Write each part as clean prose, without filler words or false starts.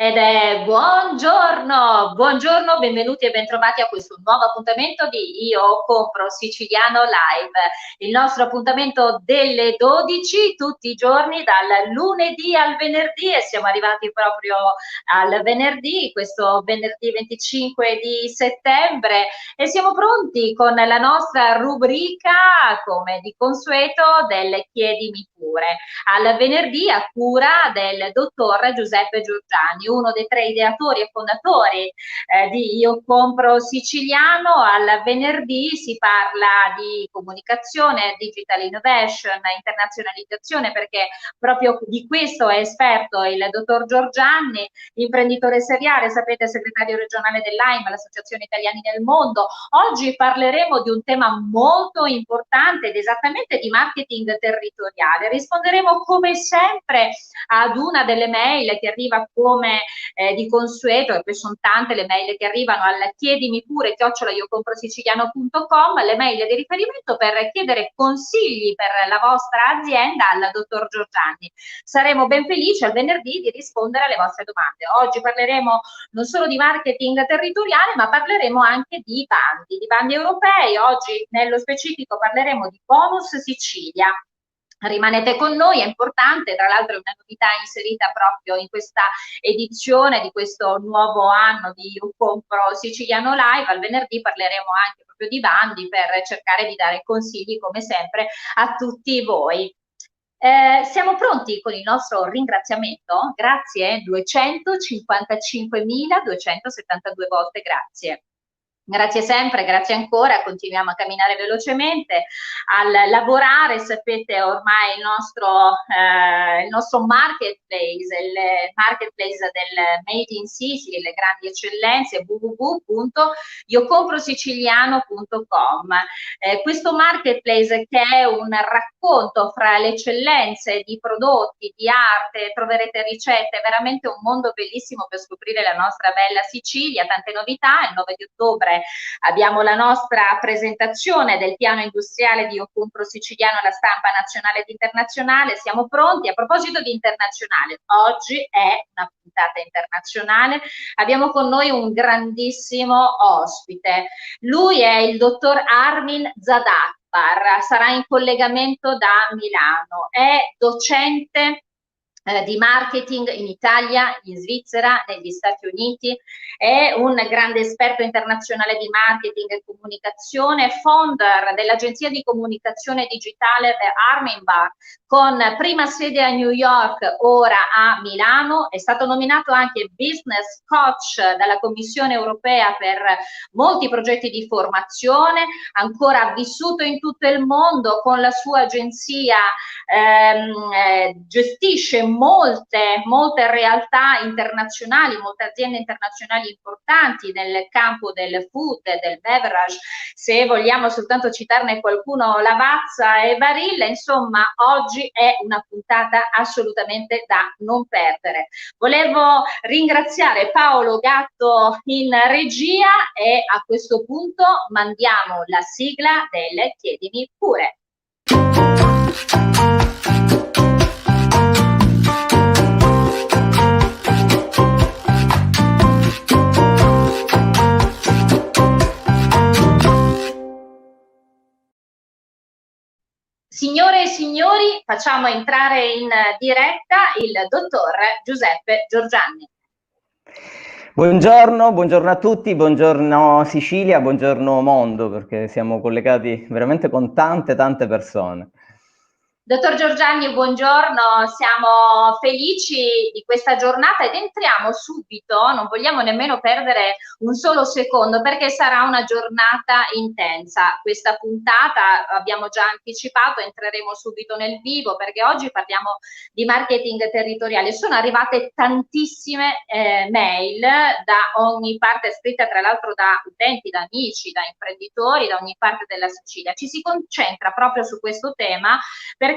Ed è buongiorno, benvenuti e bentrovati a questo nuovo appuntamento di Io Compro Siciliano Live, il nostro appuntamento delle 12 tutti i giorni dal lunedì al venerdì e siamo arrivati proprio al venerdì, questo venerdì 25 di settembre e siamo pronti con la nostra rubrica, come di consueto, del Chiedimi pure, al venerdì a cura del dottor Giuseppe Giorgiani, uno dei tre ideatori e fondatori di Io Compro Siciliano. Al venerdì si parla di comunicazione, digital innovation, internazionalizzazione, perché proprio di questo è esperto il dottor Giorgiani, imprenditore seriale, sapete, segretario regionale dell'AIM, l'Associazione Italiani nel Mondo. Oggi parleremo di un tema molto importante ed esattamente di marketing territoriale. Risponderemo come sempre ad una delle mail che arriva come di consueto, e poi sono tante le mail che arrivano al chiedimi pure @iocomprosiciliano.com, le mail di riferimento per chiedere consigli per la vostra azienda al dottor Giorgiani. Saremo ben felici al venerdì di rispondere alle vostre domande. Oggi parleremo non solo di marketing territoriale, ma parleremo anche di bandi europei. Oggi nello specifico parleremo di Bonus Sicilia. Rimanete con noi, è importante, tra l'altro è una novità inserita proprio in questa edizione di questo nuovo anno di Io Compro Siciliano Live. Al venerdì parleremo anche proprio di bandi per cercare di dare consigli come sempre a tutti voi. Siamo pronti con il nostro ringraziamento? Grazie, 255.272 volte grazie. Grazie sempre, grazie ancora, continuiamo a camminare velocemente, a lavorare, sapete ormai il nostro marketplace, il marketplace del Made in Sicily, le grandi eccellenze, www.iocomprosiciliano.com. Questo marketplace, che è un racconto fra le eccellenze di prodotti, di arte, troverete ricette, veramente un mondo bellissimo per scoprire la nostra bella Sicilia, tante novità. Il 9 di ottobre abbiamo la nostra presentazione del piano industriale di Io Compro Siciliano alla stampa nazionale ed internazionale. Siamo pronti. A proposito di internazionale, oggi è una puntata internazionale. Abbiamo con noi un grandissimo ospite. Lui è il dottor Armin Zadakbar, sarà in collegamento da Milano, è docente di marketing in Italia, in Svizzera, negli Stati Uniti, è un grande esperto internazionale di marketing e comunicazione, founder dell'agenzia di comunicazione digitale The Armin Bar, con prima sede a New York, ora a Milano. È stato nominato anche business coach dalla Commissione europea per molti progetti di formazione, ancora vissuto in tutto il mondo con la sua agenzia, gestisce molte realtà internazionali, molte aziende internazionali importanti nel campo del food, del beverage. Se vogliamo soltanto citarne qualcuno, Lavazza e Barilla. Insomma, oggi è una puntata assolutamente da non perdere. Volevo ringraziare Paolo Gatto in regia e a questo punto mandiamo la sigla del Chiedimi pure. Signore e signori, facciamo entrare in diretta il dottor Giuseppe Giorgiani. Buongiorno a tutti, buongiorno Sicilia, buongiorno mondo, perché siamo collegati veramente con tante persone. Dottor Giorgiani, buongiorno, siamo felici di questa giornata ed entriamo subito, non vogliamo nemmeno perdere un solo secondo perché sarà una giornata intensa. Questa puntata, abbiamo già anticipato, entreremo subito nel vivo perché oggi parliamo di marketing territoriale. Sono arrivate tantissime mail da ogni parte, scritte tra l'altro da utenti, da amici, da imprenditori, da ogni parte della Sicilia. Ci si concentra proprio su questo tema perché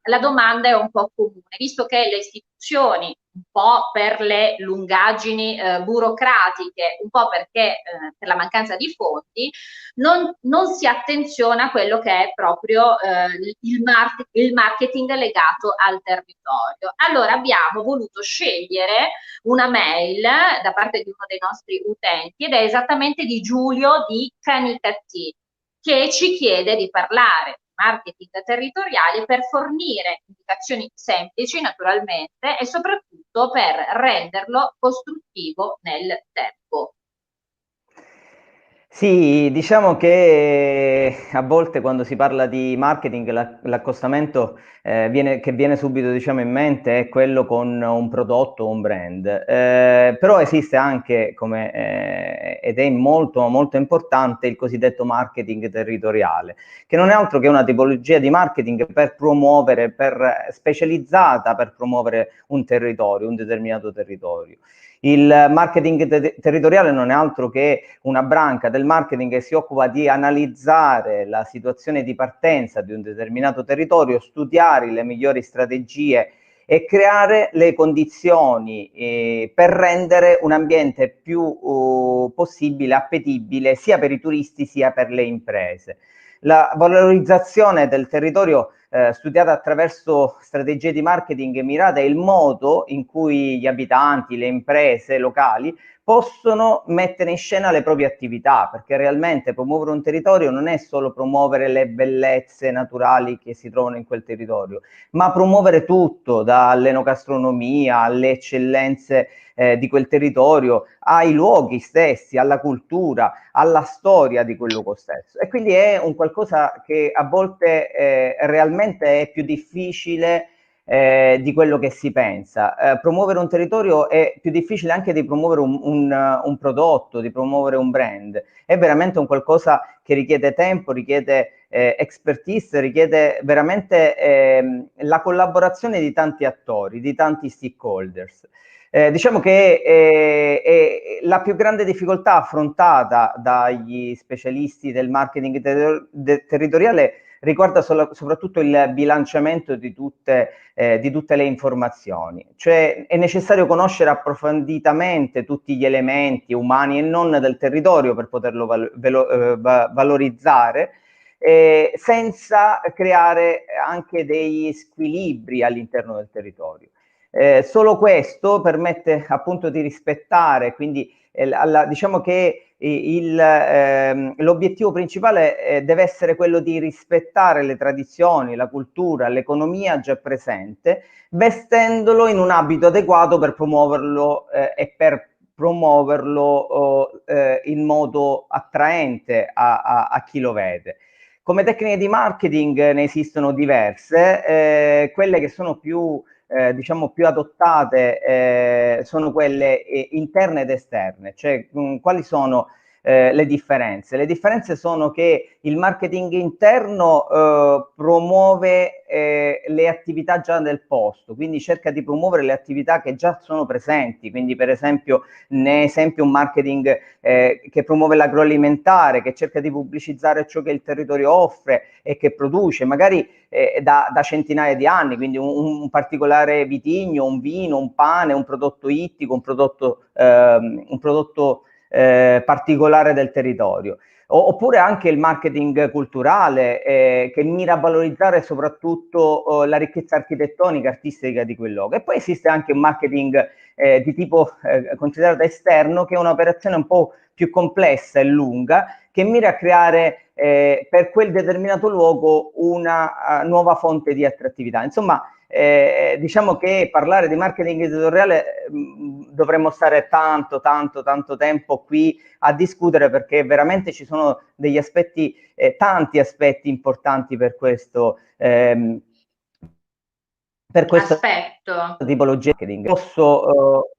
la domanda è un po' comune, visto che le istituzioni un po' per le lungaggini burocratiche, un po' perché per la mancanza di fondi, non si attenziona a quello che è proprio il marketing legato al territorio. Allora abbiamo voluto scegliere una mail da parte di uno dei nostri utenti ed è esattamente di Giulio di Canicattì, che ci chiede di parlare di marketing territoriale per fornire indicazioni semplici, naturalmente, e soprattutto per renderlo costruttivo nel tempo. Sì, diciamo che a volte quando si parla di marketing l'accostamento che viene subito, diciamo, in mente è quello con un prodotto o un brand. Però esiste anche, ed è molto, molto importante, il cosiddetto marketing territoriale, che non è altro che una tipologia di marketing specializzata per promuovere un territorio, un determinato territorio. Il marketing territoriale non è altro che una branca del marketing che si occupa di analizzare la situazione di partenza di un determinato territorio, studiare le migliori strategie e creare le condizioni per rendere un ambiente più possibile appetibile sia per i turisti sia per le imprese. La valorizzazione del territorio studiata attraverso strategie di marketing mirate è il modo in cui gli abitanti, le imprese locali possono mettere in scena le proprie attività, perché realmente promuovere un territorio non è solo promuovere le bellezze naturali che si trovano in quel territorio, ma promuovere tutto, dall'enogastronomia alle eccellenze di quel territorio, ai luoghi stessi, alla cultura, alla storia di quel luogo stesso. E quindi è un qualcosa che a volte realmente è più difficile di quello che si pensa. Promuovere un territorio è più difficile anche di promuovere un prodotto, di promuovere un brand. È veramente un qualcosa che richiede tempo, richiede expertise, richiede veramente la collaborazione di tanti attori, di tanti stakeholders. Diciamo che la più grande difficoltà affrontata dagli specialisti del marketing territoriale riguarda soprattutto il bilanciamento di tutte le informazioni. Cioè è necessario conoscere approfonditamente tutti gli elementi umani e non del territorio per poterlo valorizzare, senza creare anche degli squilibri all'interno del territorio. Solo questo permette appunto di rispettare, quindi diciamo che l'obiettivo principale deve essere quello di rispettare le tradizioni, la cultura, l'economia già presente, vestendolo in un abito adeguato per promuoverlo e per promuoverlo in modo attraente a chi lo vede. Come tecniche di marketing ne esistono diverse, quelle che sono diciamo più adottate sono quelle interne ed esterne, cioè quali sono le differenze? Le differenze sono che il marketing interno promuove le attività già del posto, quindi cerca di promuovere le attività che già sono presenti, quindi per esempio un marketing che promuove l'agroalimentare, che cerca di pubblicizzare ciò che il territorio offre e che produce, magari da centinaia di anni, quindi un particolare vitigno, un vino, un pane, un prodotto ittico, un prodotto particolare del territorio. Oppure anche il marketing culturale che mira a valorizzare soprattutto la ricchezza architettonica, artistica di quel luogo. E poi esiste anche un marketing di tipo considerato esterno, che è un'operazione un po' più complessa e lunga, che mira a creare per quel determinato luogo una nuova fonte di attrattività. Insomma, diciamo che parlare di marketing editoriale dovremmo stare tanto tempo qui a discutere, perché veramente ci sono degli aspetti, tanti aspetti importanti per questa Aspetto. tipologia di marketing.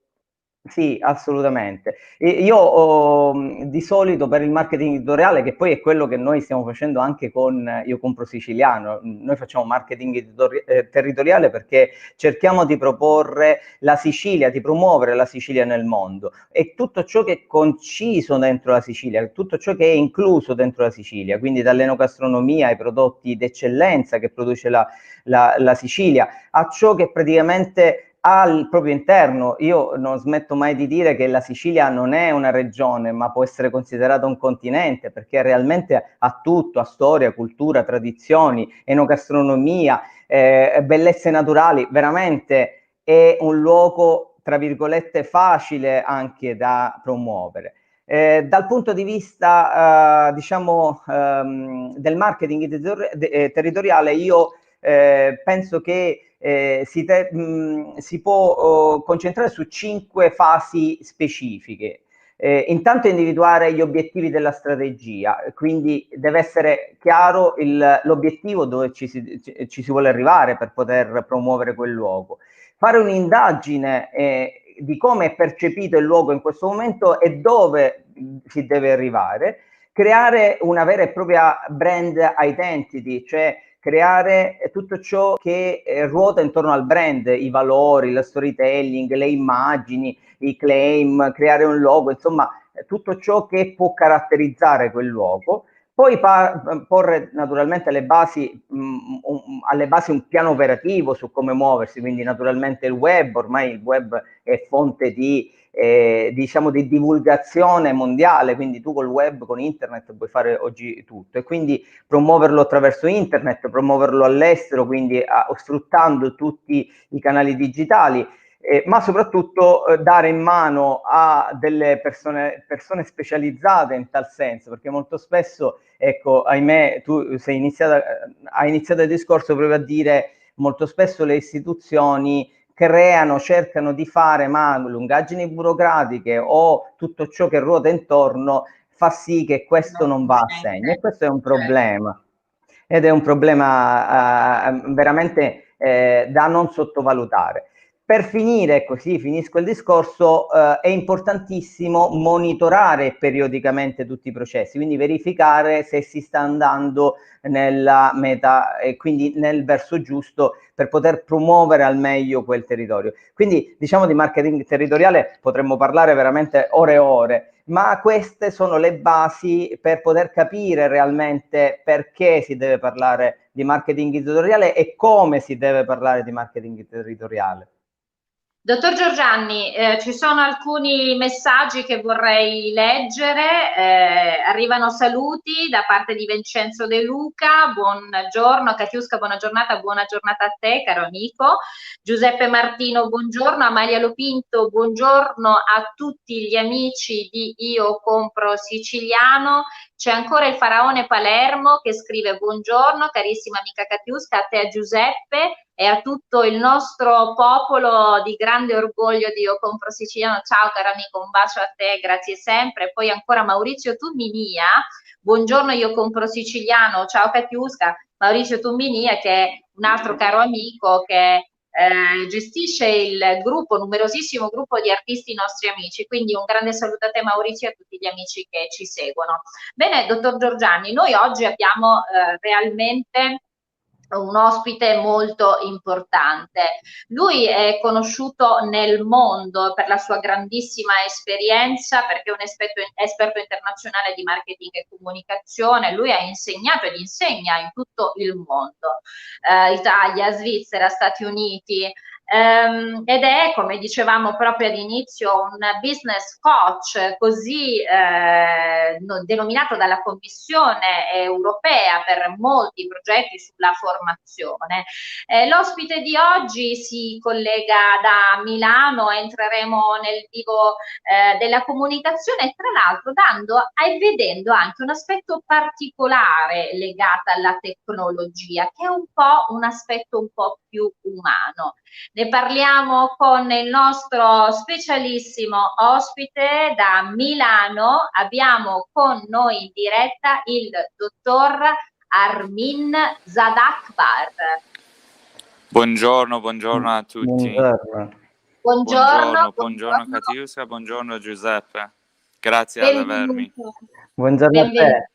Sì, assolutamente. Io di solito per il marketing editoriale, che poi è quello che noi stiamo facendo anche con Io Compro Siciliano, noi facciamo marketing territoriale perché cerchiamo di proporre la Sicilia, di promuovere la Sicilia nel mondo e tutto ciò che è conciso dentro la Sicilia, tutto ciò che è incluso dentro la Sicilia, quindi dall'enogastronomia ai prodotti d'eccellenza che produce la Sicilia, a ciò che praticamente al proprio interno. Io non smetto mai di dire che la Sicilia non è una regione, ma può essere considerata un continente, perché realmente ha tutto, ha storia, cultura, tradizioni, enogastronomia, bellezze naturali, veramente è un luogo, tra virgolette, facile anche da promuovere. Dal punto di vista, diciamo, del marketing territoriale, io penso che si può concentrare su 5 fasi specifiche. Intanto individuare gli obiettivi della strategia, quindi deve essere chiaro l'obiettivo dove ci si vuole arrivare per poter promuovere quel luogo. Fare un'indagine di come è percepito il luogo in questo momento e dove si deve arrivare, creare una vera e propria brand identity, cioè creare tutto ciò che ruota intorno al brand, i valori, lo storytelling, le immagini, i claim, creare un logo, insomma tutto ciò che può caratterizzare quel luogo. Poi porre naturalmente alle basi un piano operativo su come muoversi, quindi naturalmente il web, ormai il web è fonte di diciamo di divulgazione mondiale, quindi tu col web, con internet puoi fare oggi tutto, e quindi promuoverlo attraverso internet, promuoverlo all'estero, quindi sfruttando tutti i canali digitali, ma soprattutto dare in mano a delle persone specializzate in tal senso, perché molto spesso, ecco, ahimè, tu hai iniziato il discorso proprio a dire molto spesso le istituzioni cercano di fare, ma lungaggini burocratiche o tutto ciò che ruota intorno fa sì che questo non va a segno, e questo è un problema. Ed è un problema veramente da non sottovalutare. Per finire, così finisco il discorso, è importantissimo monitorare periodicamente tutti i processi, quindi verificare se si sta andando nella meta e quindi nel verso giusto per poter promuovere al meglio quel territorio. Quindi diciamo di marketing territoriale potremmo parlare veramente ore e ore, ma queste sono le basi per poter capire realmente perché si deve parlare di marketing territoriale e come si deve parlare di marketing territoriale. Dottor Giorgianni, ci sono alcuni messaggi che vorrei leggere. Arrivano saluti da parte di Vincenzo De Luca. Buongiorno, Katiuska, buona giornata a te, caro amico. Giuseppe Martino, buongiorno. Amalia Lopinto, buongiorno a tutti gli amici di Io Compro Siciliano. C'è ancora il Faraone Palermo che scrive buongiorno, carissima amica Katiuska, a te, a Giuseppe e a tutto il nostro popolo di grande orgoglio di Io Compro Siciliano. Ciao caro amico, un bacio a te, grazie sempre. Poi ancora Maurizio Tumminia, buongiorno Io Compro Siciliano, ciao Katiuska. Maurizio Tumminia, che è un altro caro amico che gestisce il gruppo, numerosissimo gruppo di artisti nostri amici, quindi un grande saluto a te Maurizio e a tutti gli amici che ci seguono. Bene, dottor Giorgianni, noi oggi abbiamo realmente un ospite molto importante. Lui è conosciuto nel mondo per la sua grandissima esperienza, perché è un esperto internazionale di marketing e comunicazione. Lui ha insegnato ed insegna in tutto il mondo, Italia, Svizzera, Stati Uniti, ed è, come dicevamo proprio all'inizio, un business coach, così denominato dalla Commissione europea per molti progetti sulla formazione. L'ospite di oggi si collega da Milano, entreremo nel vivo della comunicazione e tra l'altro dando e vedendo anche un aspetto particolare legato alla tecnologia, che è un po' un aspetto un po' più umano. Ne parliamo con il nostro specialissimo ospite da Milano. Abbiamo con noi in diretta il dottor Armin Zadakbar. Buongiorno a tutti. Buongiorno Katiuska, buongiorno Giuseppe. Grazie ad avermi. Buongiorno a te.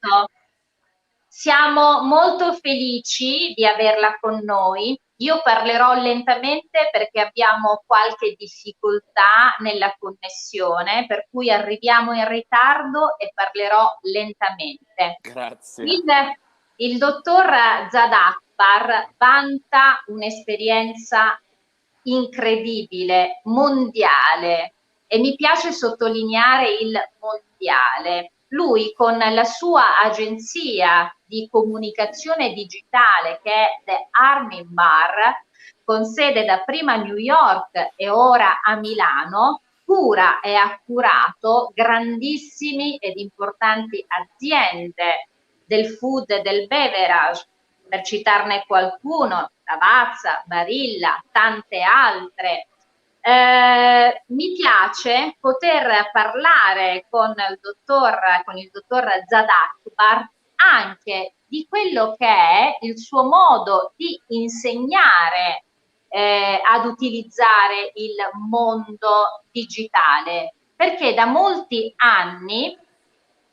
Siamo molto felici di averla con noi. Io parlerò lentamente perché abbiamo qualche difficoltà nella connessione, per cui arriviamo in ritardo e parlerò lentamente. Grazie. Il dottor Zadakbar vanta un'esperienza incredibile, mondiale, e mi piace sottolineare il mondiale. Lui con la sua agenzia di comunicazione digitale che è The Armin Bar, con sede dapprima a New York e ora a Milano, cura e ha curato grandissimi ed importanti aziende del food e del beverage, per citarne qualcuno, Lavazza, Barilla, tante altre. Mi piace poter parlare con il dottor Zadakbar anche di quello che è il suo modo di insegnare ad utilizzare il mondo digitale, perché da molti anni,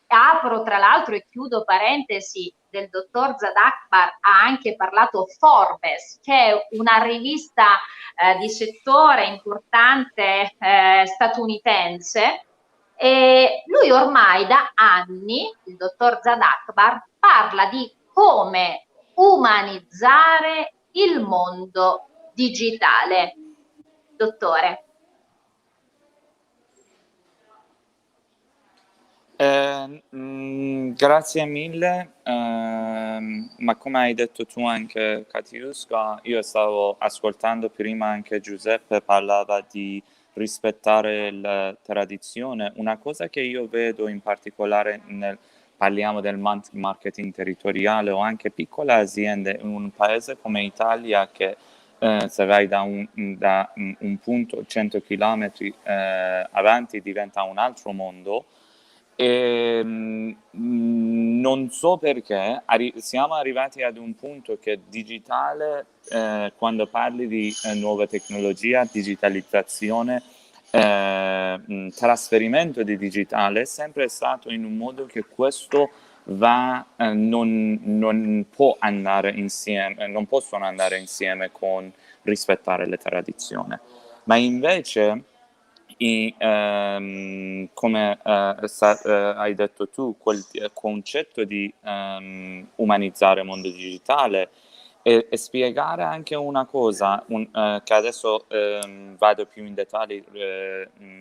apro tra l'altro e chiudo parentesi, del dottor Zadakbar ha anche parlato Forbes, che è una rivista di settore importante statunitense, e lui ormai da anni, il dottor Zadakbar, parla di come umanizzare il mondo digitale. Dottore. Grazie mille, ma come hai detto tu anche Katiuska, io stavo ascoltando prima anche Giuseppe parlava di rispettare la tradizione. Una cosa che io vedo in particolare parliamo del marketing territoriale o anche piccole aziende in un paese come Italia che se vai da un punto 100 km avanti diventa un altro mondo. E, non so perché siamo arrivati ad un punto che digitale, quando parli di nuova tecnologia, digitalizzazione, trasferimento di digitale, è sempre stato in un modo che questo non può andare insieme, non possono andare insieme con rispettare le tradizioni. Ma invece come hai detto tu, quel concetto di umanizzare il mondo digitale e spiegare anche una cosa, che adesso vado più in dettagli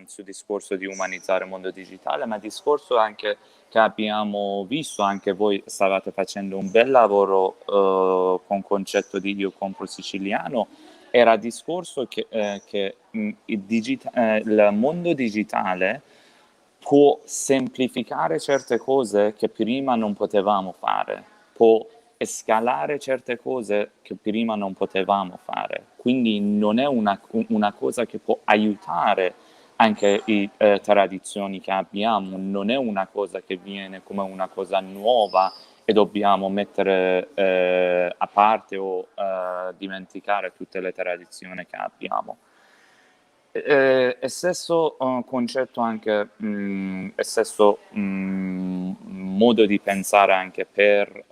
sul discorso di umanizzare il mondo digitale, ma discorso anche che abbiamo visto, anche voi stavate facendo un bel lavoro con il concetto di Io compro siciliano, era il discorso che il mondo digitale può semplificare certe cose che prima non potevamo fare, può scalare certe cose che prima non potevamo fare, quindi non è una cosa che può aiutare anche le tradizioni che abbiamo, non è una cosa che viene come una cosa nuova e dobbiamo mettere a parte o dimenticare tutte le tradizioni che abbiamo. E stesso concetto anche, e stesso modo di pensare anche per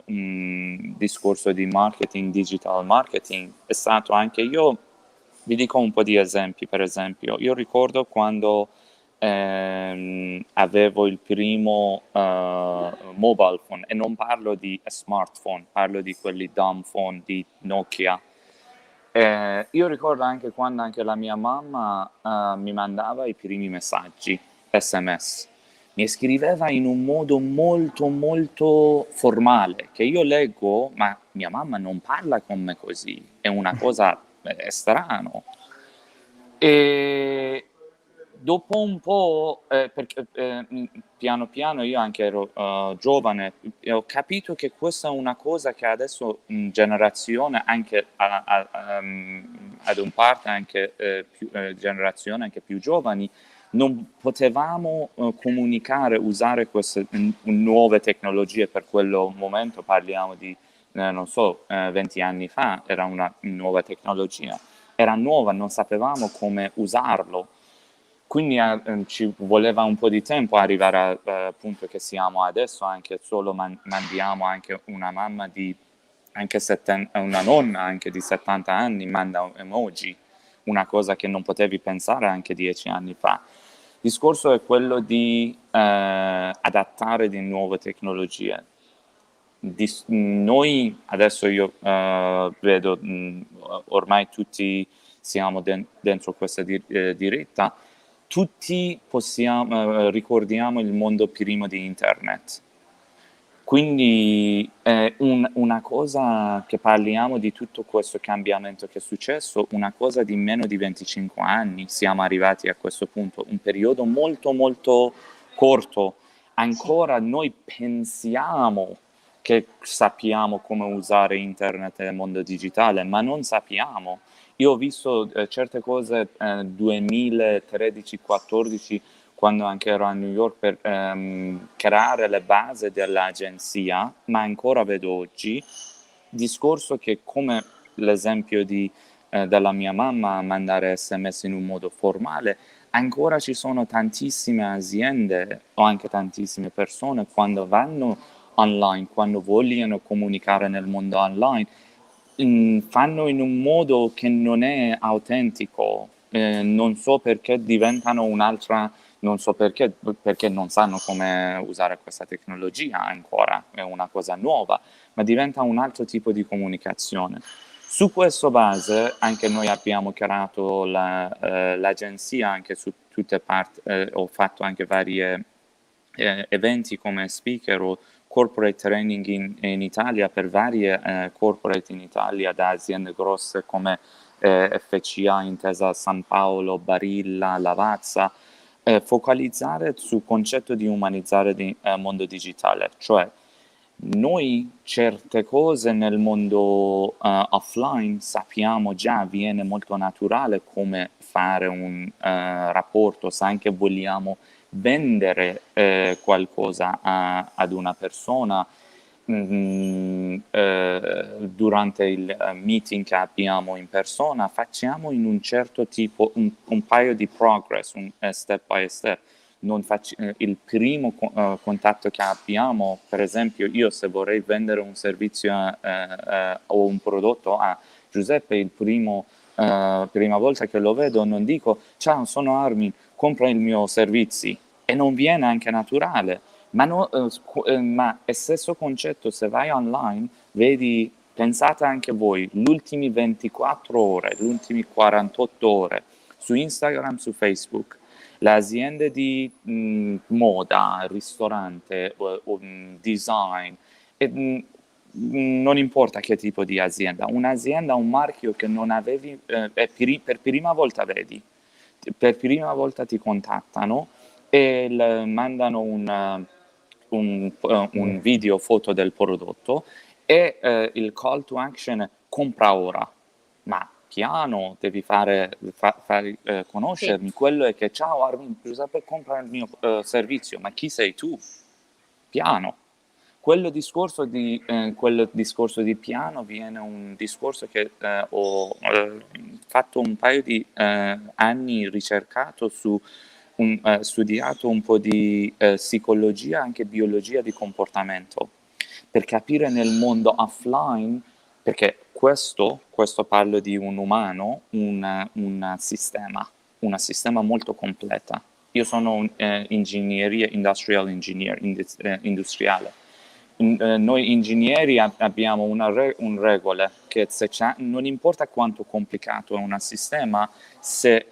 un discorso di marketing, digital marketing, è stato anche io, vi dico un po' di esempi, per esempio, io ricordo quando avevo il primo mobile phone, e non parlo di smartphone, parlo di quelli dumb phone di Nokia. Io ricordo anche quando anche la mia mamma mi mandava i primi messaggi, SMS. Mi scriveva in un modo molto molto formale, che io leggo, ma mia mamma non parla con me così, è una cosa, è strano. E dopo un po', perché piano piano io anche ero giovane, e ho capito che questa è una cosa che adesso generazione, anche ad un parte anche generazione anche più giovani, non potevamo comunicare, usare queste nuove tecnologie per quello momento, parliamo di, non so, 20 anni fa, era una nuova tecnologia. Era nuova, non sapevamo come usarlo, quindi ci voleva un po' di tempo arrivare al punto che siamo adesso, anche solo mandiamo anche una mamma di anche una nonna anche di 70 anni manda un emoji, una cosa che non potevi pensare anche 10 anni fa. Il discorso è quello di adattare di nuove tecnologie. Noi adesso io vedo ormai tutti siamo dentro questa diretta, tutti ricordiamo il mondo prima di internet. Quindi una cosa che parliamo di tutto questo cambiamento che è successo, una cosa di meno di 25 anni, siamo arrivati a questo punto, un periodo molto molto corto. Ancora noi pensiamo che sappiamo come usare internet e il mondo digitale, ma non sappiamo. Io ho visto certe cose 2013-14, quando anche ero a New York, per creare le basi dell'agenzia, ma ancora vedo oggi, discorso che, come l'esempio della mia mamma, mandare SMS in un modo formale, ancora ci sono tantissime aziende o anche tantissime persone, quando vanno online, quando vogliono comunicare nel mondo online, fanno in un modo che non è autentico. Non so perché diventano un'altra, non so perché non sanno come usare questa tecnologia ancora, è una cosa nuova, ma diventa un altro tipo di comunicazione. Su questa base anche noi abbiamo creato l'agenzia anche su tutte parti, ho fatto anche vari eventi come speaker o corporate training in Italia per varie corporate in Italia, da aziende grosse come FCA, Intesa San Paolo, Barilla, Lavazza, focalizzare sul concetto di umanizzare il mondo digitale, cioè noi certe cose nel mondo offline sappiamo già, viene molto naturale come fare un rapporto, se anche vogliamo vendere qualcosa ad una persona durante il meeting che abbiamo in persona, facciamo in un certo tipo, un paio di progress, step by step. Il primo contatto che abbiamo, per esempio, io se vorrei vendere un servizio o un prodotto a Giuseppe, prima volta che lo vedo non dico ciao, sono Armin, compra il mio servizio, e non viene anche naturale, ma è stesso concetto se vai online, vedi, pensate anche voi, le ultime 24 ore, le ultime 48 ore su Instagram, su Facebook, le aziende di moda, ristorante, design, non importa che tipo di azienda, un'azienda, un marchio che non avevi, per prima volta vedi, per prima volta ti contattano e mandano un video, foto del prodotto e il call to action è compra ora, ma piano, devi fare conoscermi, sì. Quello è che ciao Armin, Giuseppe compra il mio servizio, ma chi sei tu? Piano. Quello discorso di piano viene un discorso che ho fatto un paio di anni, ricercato studiato un po' di psicologia, anche biologia di comportamento, per capire nel mondo offline, perché questo parlo di un umano, un sistema molto completo. Io sono un ingegneria, industrial engineer, industriale. Noi ingegneri abbiamo un regola che non importa quanto complicato è un sistema, se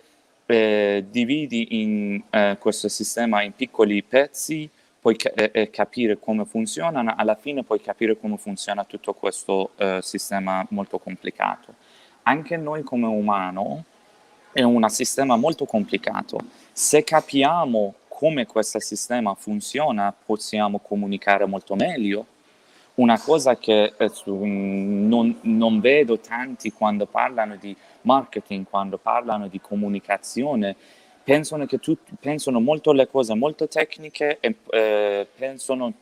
dividi questo sistema in piccoli pezzi, puoi capire come funzionano, alla fine puoi capire come funziona tutto questo sistema molto complicato. Anche noi come umano è un sistema molto complicato. Se capiamo come questo sistema funziona, possiamo comunicare molto meglio. Una cosa che non vedo tanti quando parlano di marketing, quando parlano di comunicazione, pensano molto alle cose molto tecniche e pensano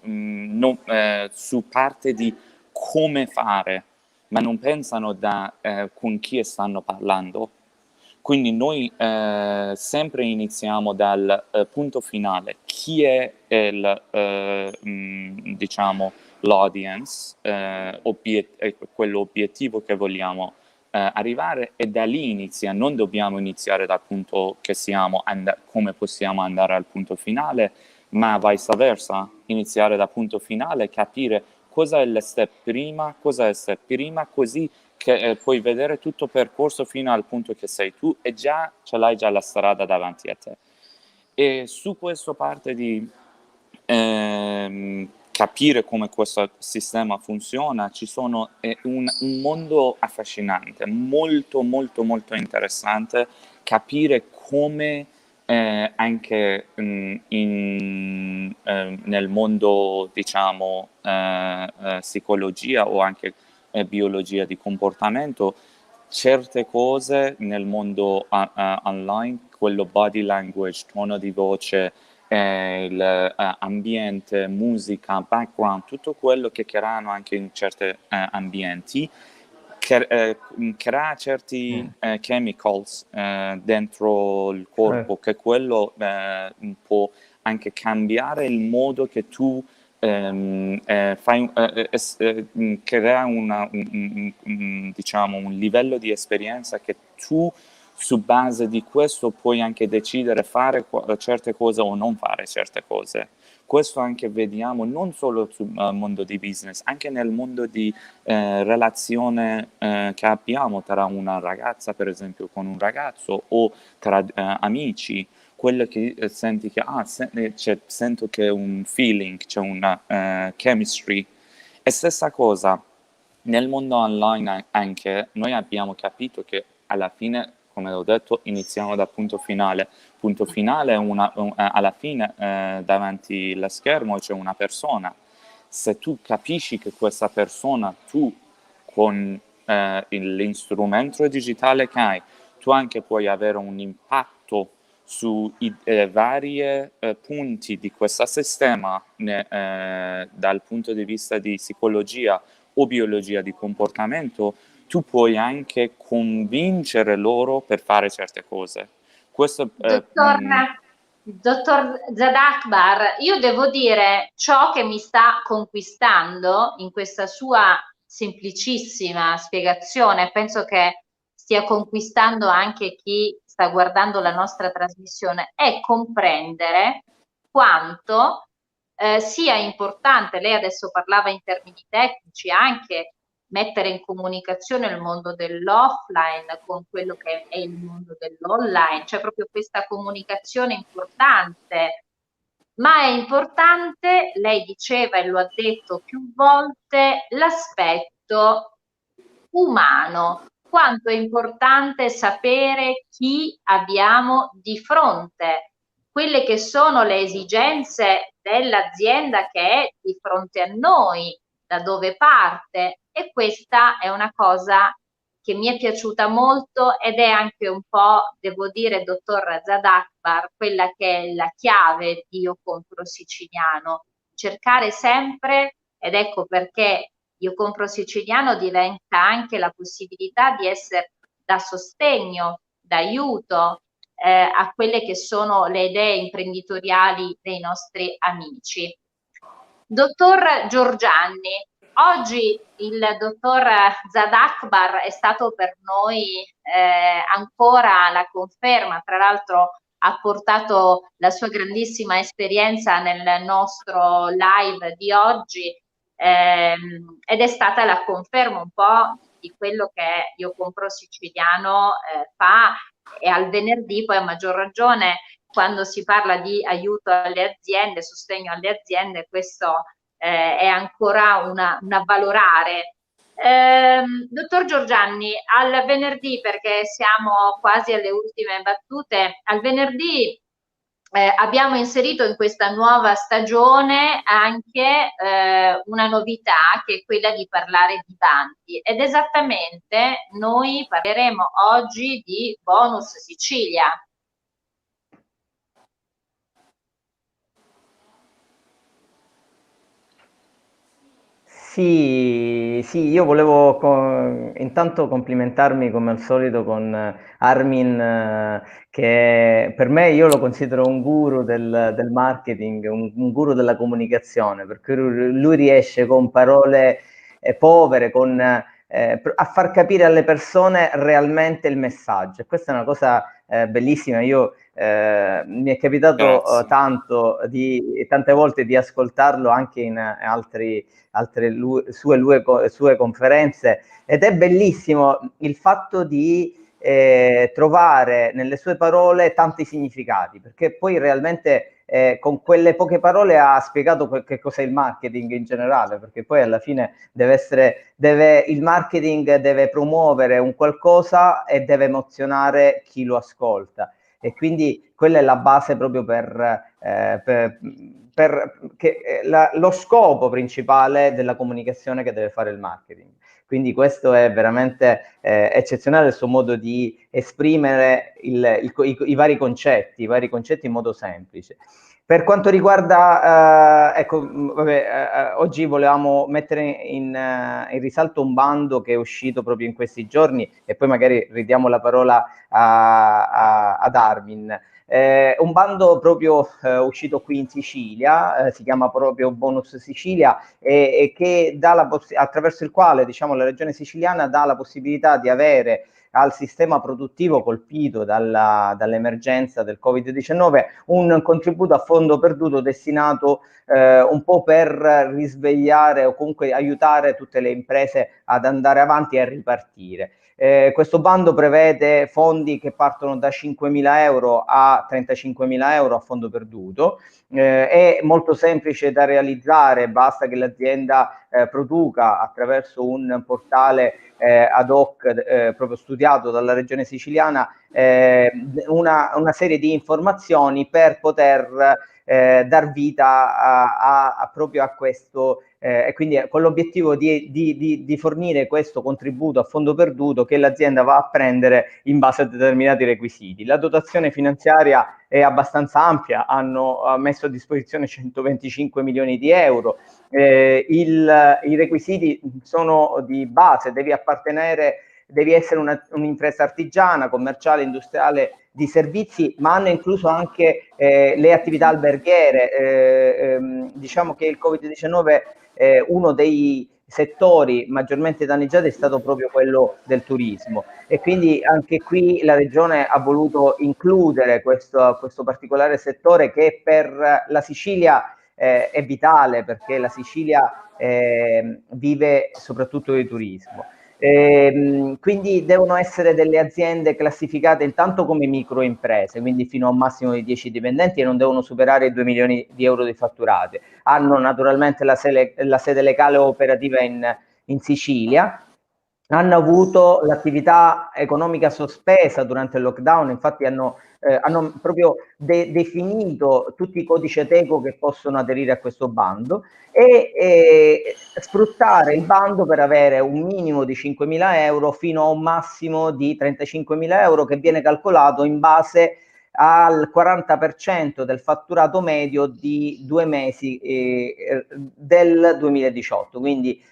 su parte di come fare, ma non pensano con chi stanno parlando. Quindi noi sempre iniziamo dal punto finale, chi è diciamo, l'audience, quello obiettivo che vogliamo arrivare, e da lì inizia, non dobbiamo iniziare dal punto che siamo, come possiamo andare al punto finale, ma viceversa, iniziare dal punto finale, capire cosa è il step prima, così che puoi vedere tutto il percorso fino al punto che sei tu e già ce l'hai già la strada davanti a te. E su questa parte di capire come questo sistema funziona, ci sono un mondo affascinante, molto molto molto interessante, capire come anche nel mondo, diciamo, psicologia o anche biologia di comportamento, certe cose nel mondo online, quello body language, tono di voce, ambiente, musica, background, tutto quello che creano anche in certi ambienti, crea certi chemicals dentro il corpo, che quello può anche cambiare il modo che tu crea diciamo, un livello di esperienza che tu su base di questo puoi anche decidere fare certe cose o non fare certe cose. Questo anche vediamo non solo sul mondo di business, anche nel mondo di relazione che abbiamo tra una ragazza, per esempio, con un ragazzo o tra amici. Quello che senti che sento che è un feeling, c'è una chemistry. E stessa cosa nel mondo online anche noi abbiamo capito che alla fine, come ho detto, iniziamo dal punto finale. Punto finale è alla fine davanti allo schermo c'è una persona. Se tu capisci che questa persona, tu con l'instrumento digitale che hai, tu anche puoi avere un impatto su vari punti di questo sistema dal punto di vista di psicologia o biologia di comportamento, tu puoi anche convincere loro per fare certe cose. Questo, Dottor Zadakbar, io devo dire ciò che mi sta conquistando in questa sua semplicissima spiegazione, penso che stia conquistando anche chi sta guardando la nostra trasmissione, è comprendere quanto sia importante, lei adesso parlava in termini tecnici, anche mettere in comunicazione il mondo dell'offline con quello che è il mondo dell'online, c'è proprio questa comunicazione importante, ma è importante, lei diceva e lo ha detto più volte, l'aspetto umano, quanto è importante sapere chi abbiamo di fronte, quelle che sono le esigenze dell'azienda che è di fronte a noi, da dove parte, e questa è una cosa che mi è piaciuta molto ed è anche un po', devo dire, dottor Zadakbar, quella che è la chiave di Io Compro Siciliano, cercare sempre, ed ecco perché Io Compro Siciliano diventa anche la possibilità di essere da sostegno, d'aiuto a quelle che sono le idee imprenditoriali dei nostri amici. Dottor Giorgianni, oggi il dottor Zadakbar è stato per noi ancora la conferma, tra l'altro ha portato la sua grandissima esperienza nel nostro live di oggi ed è stata la conferma un po' di quello che Io Compro Siciliano fa, e al venerdì poi a maggior ragione quando si parla di aiuto alle aziende, sostegno alle aziende, questo è ancora una valorare. Dottor Giorgianni, al venerdì, perché siamo quasi alle ultime battute, al venerdì abbiamo inserito in questa nuova stagione anche una novità che è quella di parlare di bandi, ed esattamente noi parleremo oggi di Bonus Sicilia. Sì, sì, io volevo intanto complimentarmi come al solito con Armin, che per me io lo considero un guru del marketing, un guru della comunicazione, perché lui riesce con parole povere, con a far capire alle persone realmente il messaggio. E questa è una cosa bellissima. Io mi è capitato tante volte di ascoltarlo anche in altre sue conferenze, ed è bellissimo il fatto di trovare nelle sue parole tanti significati, perché poi realmente con quelle poche parole ha spiegato che cos'è il marketing in generale, perché poi alla fine il marketing deve promuovere un qualcosa e deve emozionare chi lo ascolta, e quindi quella è la base proprio lo scopo principale della comunicazione che deve fare il marketing. Quindi questo è veramente eccezionale, il suo modo di esprimere i vari concetti in modo semplice. Per quanto riguarda, oggi volevamo mettere in risalto un bando che è uscito proprio in questi giorni, e poi magari ridiamo la parola ad Armin. Un bando proprio uscito qui in Sicilia, si chiama proprio Bonus Sicilia, e che dà attraverso il quale, diciamo, la regione siciliana dà la possibilità di avere al sistema produttivo colpito dall'emergenza del Covid-19 un contributo a fondo perduto destinato un po' per risvegliare o comunque aiutare tutte le imprese ad andare avanti e a ripartire. Questo bando prevede fondi che partono da 5.000 euro a 35.000 euro a fondo perduto. È molto semplice da realizzare, basta che l'azienda produca attraverso un portale ad hoc proprio studiato dalla regione siciliana una serie di informazioni per poter dar vita proprio a questo, e quindi con l'obiettivo di fornire questo contributo a fondo perduto che l'azienda va a prendere in base a determinati requisiti. La dotazione finanziaria è abbastanza ampia, hanno messo a disposizione 125 milioni di euro. I requisiti sono di base: devi essere un'impresa artigiana, commerciale, industriale, di servizi, ma hanno incluso anche le attività alberghiere. Diciamo che il Covid-19, uno dei settori maggiormente danneggiati è stato proprio quello del turismo, e quindi anche qui la regione ha voluto includere questo particolare settore, che per la Sicilia è vitale, perché la Sicilia vive soprattutto di turismo. Quindi devono essere delle aziende classificate intanto come microimprese, quindi fino a un massimo di 10 dipendenti, e non devono superare i 2 milioni di euro di fatturate. Hanno naturalmente la sede legale operativa in Sicilia. Hanno avuto l'attività economica sospesa durante il lockdown, infatti hanno proprio definito tutti i codici Ateco che possono aderire a questo bando, e sfruttare il bando per avere un minimo di 5.000 euro fino a un massimo di 35.000 euro, che viene calcolato in base al 40% del fatturato medio di 2 mesi del 2018, quindi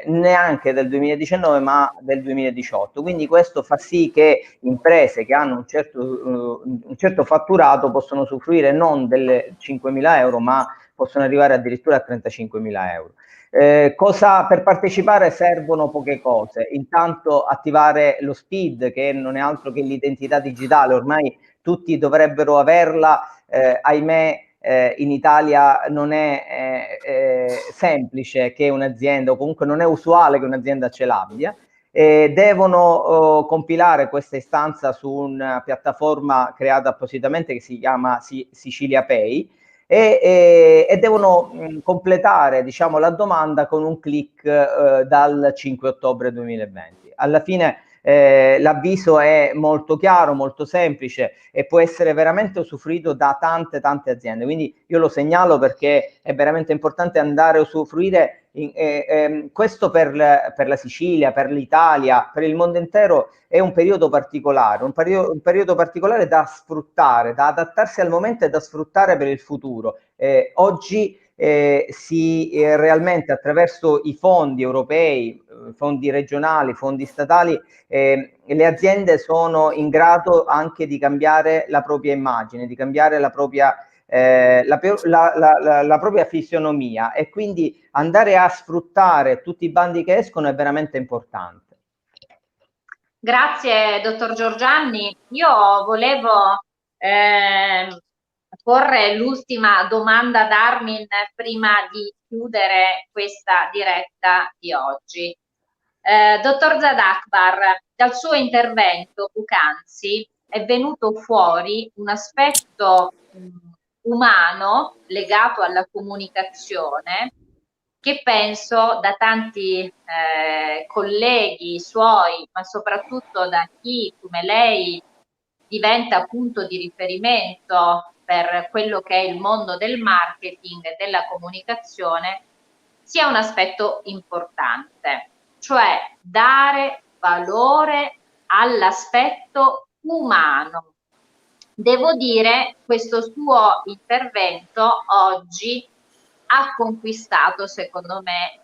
neanche del 2019 ma del 2018. Quindi questo fa sì che imprese che hanno un certo fatturato possono usufruire non delle 5.000 euro, ma possono arrivare addirittura a 35.000 euro. Per partecipare servono poche cose: intanto attivare lo SPID, che non è altro che l'identità digitale. Ormai tutti dovrebbero averla, ahimè in Italia non è semplice che un'azienda, o comunque non è usuale che un'azienda ce l'abbia. Devono compilare questa istanza su una piattaforma creata appositamente che si chiama Sicilia Pay, e devono completare, diciamo, la domanda con un click dal 5 ottobre 2020. Alla fine l'avviso è molto chiaro, molto semplice, e può essere veramente usufruito da tante aziende, quindi io lo segnalo perché è veramente importante andare a usufruire questo per la Sicilia, per l'Italia, per il mondo intero. È un periodo particolare, un periodo particolare da sfruttare, da adattarsi al momento e da sfruttare per il futuro. Oggi realmente attraverso i fondi europei, fondi regionali, fondi statali, le aziende sono in grado anche di cambiare la propria immagine, di cambiare la propria fisionomia, e quindi andare a sfruttare tutti i bandi che escono è veramente importante. Grazie, dottor Giorgianni. Io volevo porre l'ultima domanda ad Armin prima di chiudere questa diretta di oggi. Dottor Zadakbar, dal suo intervento poc'anzi è venuto fuori un aspetto umano legato alla comunicazione che penso da tanti colleghi suoi, ma soprattutto da chi come lei diventa punto di riferimento per quello che è il mondo del marketing e della comunicazione, sia un aspetto importante, cioè dare valore all'aspetto umano. Devo dire, questo suo intervento oggi ha conquistato, secondo me,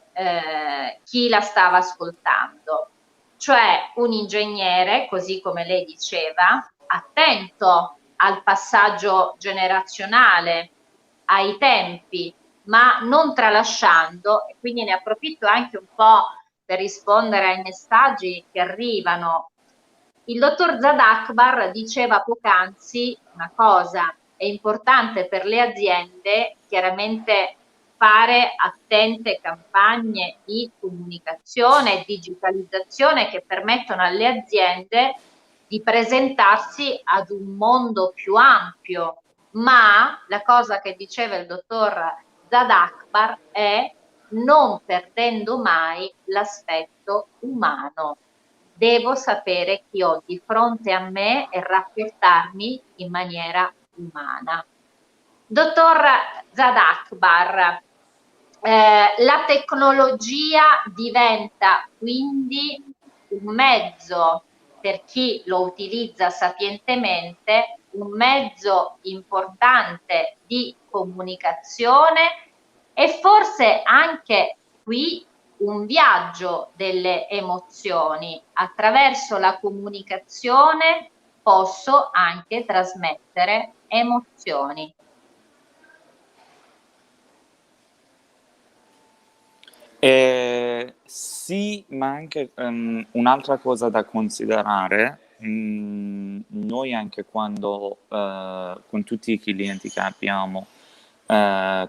chi la stava ascoltando, cioè un ingegnere, così come lei diceva, attento al passaggio generazionale, ai tempi, ma non tralasciando, e quindi ne approfitto anche un po' per rispondere ai messaggi che arrivano. Il dottor Zadakbar diceva poc'anzi una cosa, è importante per le aziende chiaramente fare attente campagne di comunicazione e digitalizzazione che permettono alle aziende di presentarsi ad un mondo più ampio, ma la cosa che diceva il dottor Zadakbar è non perdendo mai l'aspetto umano. Devo sapere chi ho di fronte a me e rapportarmi in maniera umana. Dottor Zadakbar, la tecnologia diventa quindi un mezzo per chi lo utilizza sapientemente, un mezzo importante di comunicazione e forse anche qui un viaggio delle emozioni. Attraverso la comunicazione posso anche trasmettere emozioni. Sì, ma anche un'altra cosa da considerare, noi anche quando con tutti i clienti che abbiamo,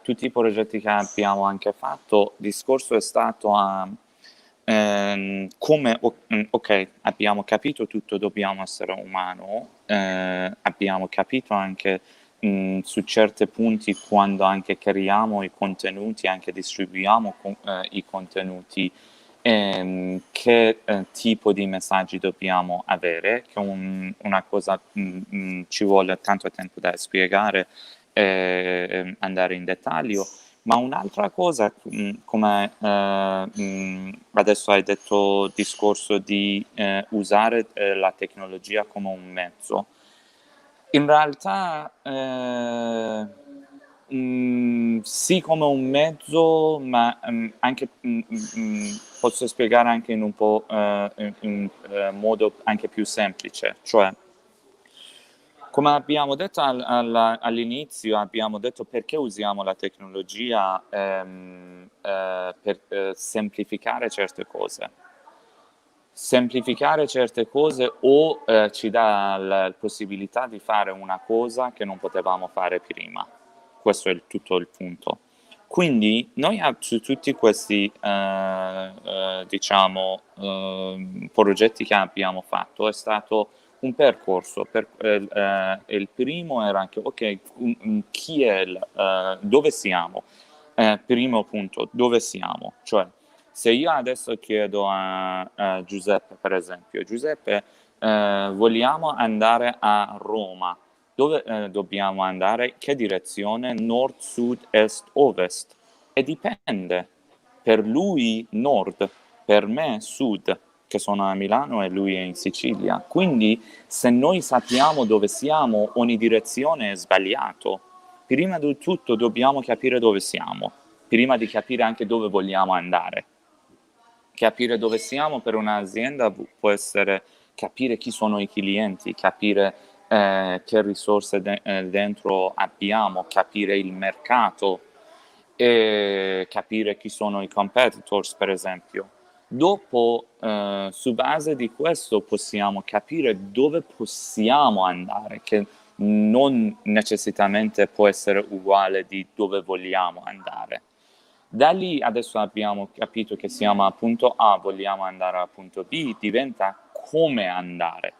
tutti i progetti che abbiamo anche fatto, il discorso è stato come, ok, abbiamo capito tutto, dobbiamo essere umano, abbiamo capito anche su certi punti quando anche creiamo i contenuti, anche distribuiamo i contenuti, che tipo di messaggi dobbiamo avere, che è una cosa ci vuole tanto tempo da spiegare e andare in dettaglio. Ma un'altra cosa, come adesso hai detto, discorso di usare la tecnologia come un mezzo. In realtà sì, come un mezzo, ma anche posso spiegare anche in un po' in modo anche più semplice, cioè come abbiamo detto all'inizio, abbiamo detto perché usiamo la tecnologia per semplificare certe cose. Semplificare certe cose o ci dà la possibilità di fare una cosa che non potevamo fare prima. Questo è tutto il punto. Quindi noi su tutti questi diciamo progetti che abbiamo fatto è stato un percorso. Il primo era anche ok, chi è dove siamo? Primo punto, dove siamo? Cioè, se io adesso chiedo a Giuseppe, per esempio, Giuseppe, vogliamo andare a Roma, dove dobbiamo andare? Che direzione? Nord, sud, est, ovest? E dipende. Per lui nord, per me sud, che sono a Milano e lui è in Sicilia. Quindi se noi sappiamo dove siamo, ogni direzione è sbagliato. Prima di tutto dobbiamo capire dove siamo, prima di capire anche dove vogliamo andare. Capire dove siamo per un'azienda può essere capire chi sono i clienti, capire che risorse dentro abbiamo, capire il mercato e capire chi sono i competitors, per esempio. Dopo, su base di questo, possiamo capire dove possiamo andare, che non necessariamente può essere uguale di dove vogliamo andare. Da lì adesso abbiamo capito che siamo a punto A, vogliamo andare a punto B, diventa come andare.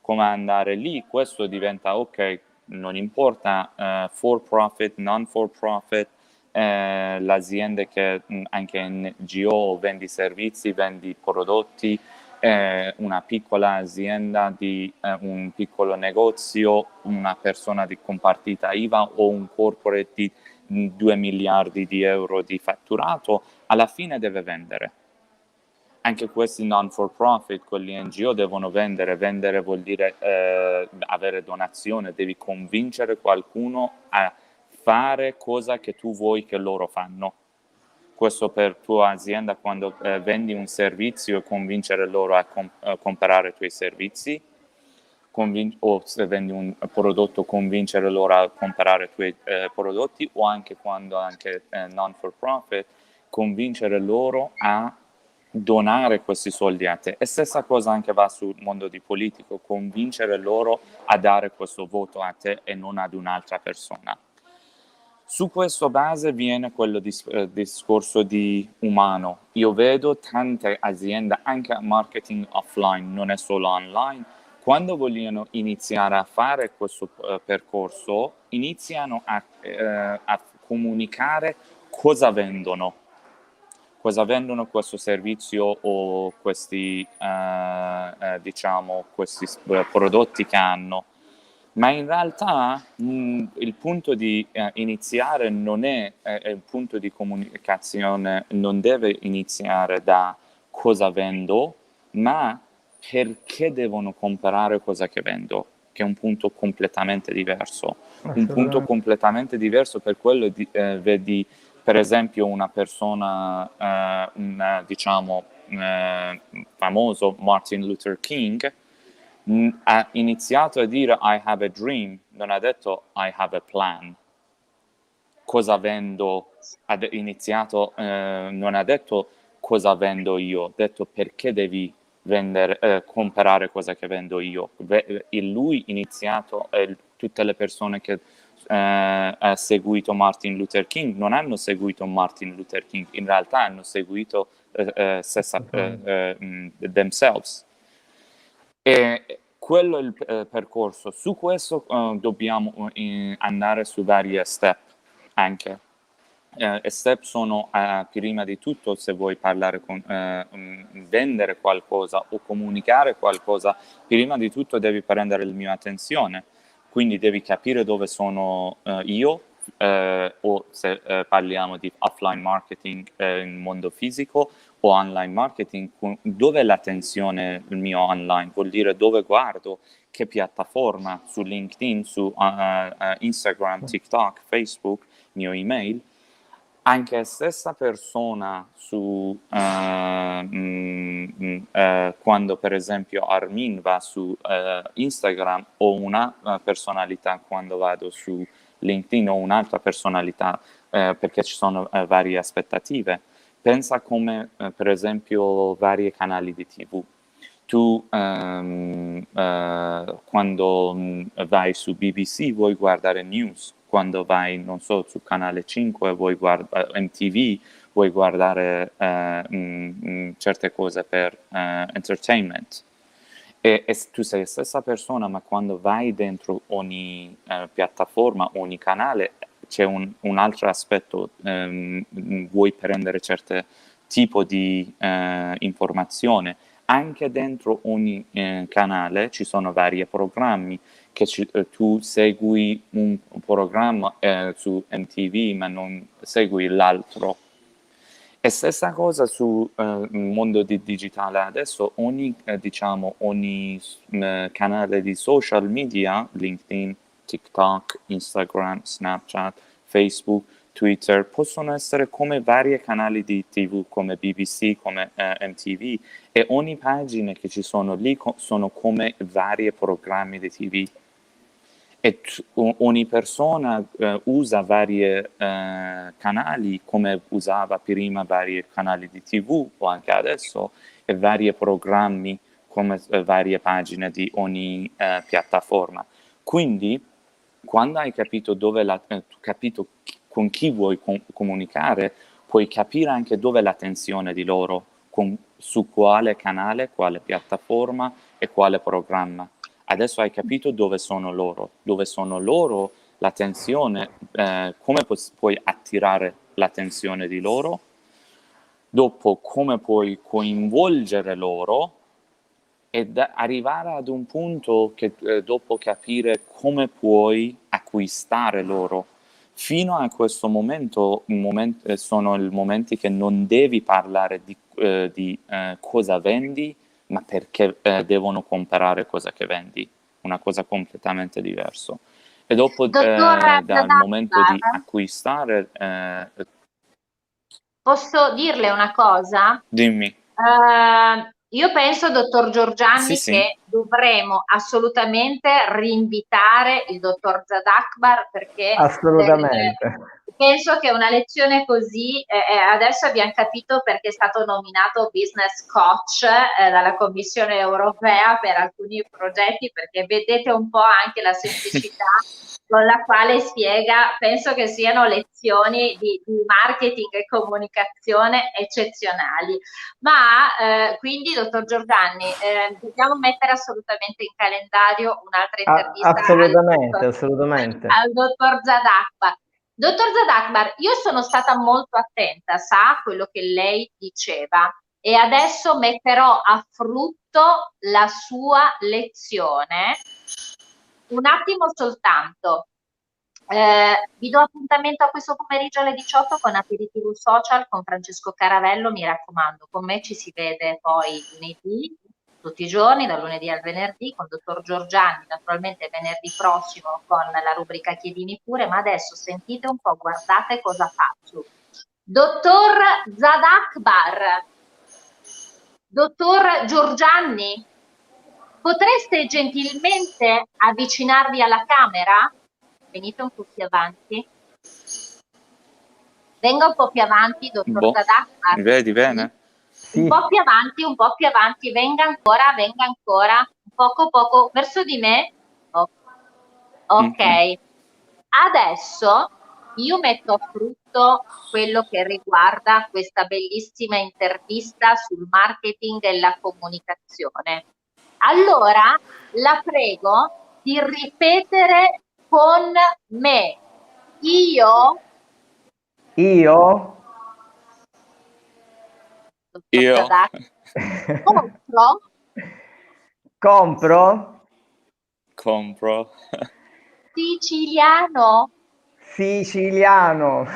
Come andare lì, questo diventa ok, non importa for profit, non for profit, l'azienda che anche NGO vendi servizi, vendi prodotti, una piccola azienda di un piccolo negozio, una persona con partita IVA o un corporate di 2 miliardi di euro di fatturato, alla fine deve vendere. Anche questi non for profit, quelli NGO devono vendere. Vendere vuol dire avere donazione, devi convincere qualcuno a fare cosa che tu vuoi che loro fanno. Questo per tua azienda, quando vendi un servizio, convincere loro a comprare i tuoi servizi, o se vendi un prodotto, convincere loro a comprare i tuoi prodotti, o anche quando anche non for profit, convincere loro a donare questi soldi a te. E stessa cosa anche va sul mondo di politico, convincere loro a dare questo voto a te e non ad un'altra persona. Su questa base viene quello discorso di umano. Io vedo tante aziende, anche marketing offline, non è solo online, quando vogliono iniziare a fare questo percorso, iniziano a comunicare cosa vendono questo servizio o questi, diciamo, questi prodotti che hanno. Ma in realtà il punto di iniziare non è il punto di comunicazione, non deve iniziare da cosa vendo, ma perché devono comprare cosa che vendo, che è un punto completamente diverso. Un punto completamente diverso per quello vedi per esempio una persona, diciamo, famoso, Martin Luther King, ha iniziato a dire I have a dream, non ha detto I have a plan. Cosa vendo? Ha iniziato, non ha detto cosa vendo io, ha detto perché devi comprare cosa che vendo io. Lui iniziato, tutte le persone che ha seguito Martin Luther King non hanno seguito Martin Luther King, in realtà hanno seguito themselves. E quello è il percorso. Su questo dobbiamo andare su vari step anche. Step sono prima di tutto, se vuoi parlare vendere qualcosa o comunicare qualcosa, prima di tutto devi prendere la mia attenzione, quindi devi capire dove sono io, o se parliamo di offline marketing in mondo fisico o online marketing, dove è l'attenzione il mio online? Vuol dire dove guardo, che piattaforma, su LinkedIn, su Instagram, TikTok, Facebook, mio email. Anche stessa persona su quando per esempio Armin va su Instagram o una personalità quando vado su LinkedIn o un'altra personalità perché ci sono varie aspettative. Pensa come per esempio vari canali di TV. Tu quando vai su BBC vuoi guardare news, quando vai, non so, su Canale 5 vuoi guardare MTV, vuoi guardare certe cose per entertainment. E tu sei la stessa persona, ma quando vai dentro ogni piattaforma, ogni canale, c'è un altro aspetto, vuoi prendere certo tipo di informazione. Anche dentro ogni canale ci sono vari programmi che tu segui un programma su MTV ma non segui l'altro. E stessa cosa sul mondo digitale. Adesso ogni canale di social media, LinkedIn, TikTok, Instagram, Snapchat, Facebook, Twitter, possono essere come vari canali di TV, come BBC, come MTV, e ogni pagina che ci sono lì sono come vari programmi di TV. e ogni persona usa vari canali, come usava prima vari canali di TV o anche adesso, e vari programmi come varie pagine di ogni piattaforma. Quindi, quando hai capito capito con chi vuoi comunicare, puoi capire anche dove è l'attenzione di loro, su quale canale, quale piattaforma e quale programma. Adesso hai capito dove sono loro, l'attenzione, come puoi attirare l'attenzione di loro, dopo come puoi coinvolgere loro ed arrivare ad un punto che dopo capire come puoi acquistare loro. Fino a questo momento, sono i momenti che non devi parlare di cosa vendi, ma perché devono comprare cosa che vendi, una cosa completamente diversa. E dopo Dottor dal momento di Zadakbar, acquistare, posso dirle una cosa? dimmi. Io penso, dottor Sì, Giorgianni, sì, che dovremo assolutamente rinvitare il dottor Zadakbar, perché Assolutamente. penso che una lezione così, adesso abbiamo capito perché è stato nominato business coach dalla Commissione europea per alcuni progetti, perché vedete un po' anche la semplicità con la quale spiega. Penso che siano lezioni di marketing e comunicazione eccezionali. Ma quindi, dottor Giordani, dobbiamo mettere assolutamente in calendario un'altra intervista Assolutamente. al dottor Zadakbar. Dottor Zadakbar, io sono stata molto attenta, sa quello che lei diceva, e adesso metterò a frutto la sua lezione. Un attimo soltanto. Vi do appuntamento a questo pomeriggio alle 18 con Aperitivo Social con Francesco Caravello, mi raccomando. Con me ci si vede poi lunedì, tutti i giorni, dal lunedì al venerdì, con il dottor Giorgianni, naturalmente venerdì prossimo con la rubrica Chiedimi pure, ma adesso sentite un po', guardate cosa faccio. Dottor Zadakbar, dottor Giorgianni, potreste gentilmente avvicinarvi alla camera? Venite un po' più avanti. Venga un po' più avanti, dottor Zadakbar. Mi vedi bene? Sì. Un po' più avanti, venga ancora, poco, verso di me. Ok. Adesso io metto a frutto quello che riguarda questa bellissima intervista sul marketing e la comunicazione. Allora, la prego di ripetere con me. Io compro Compro siciliano. Siciliano.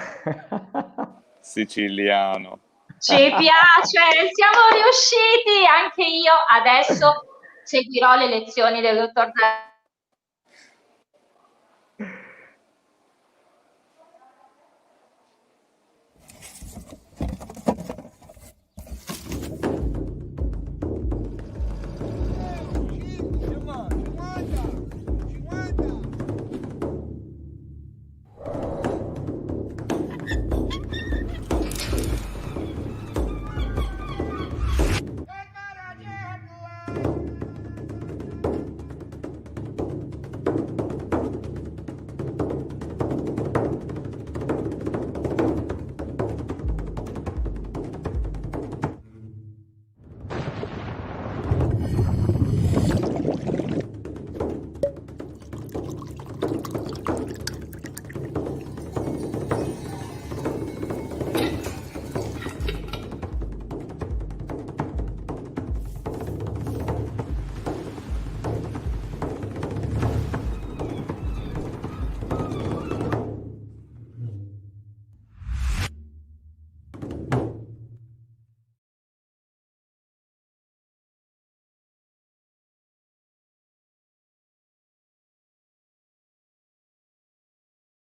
siciliano. Ci piace, siamo riusciti, anche io adesso seguirò le lezioni del dottor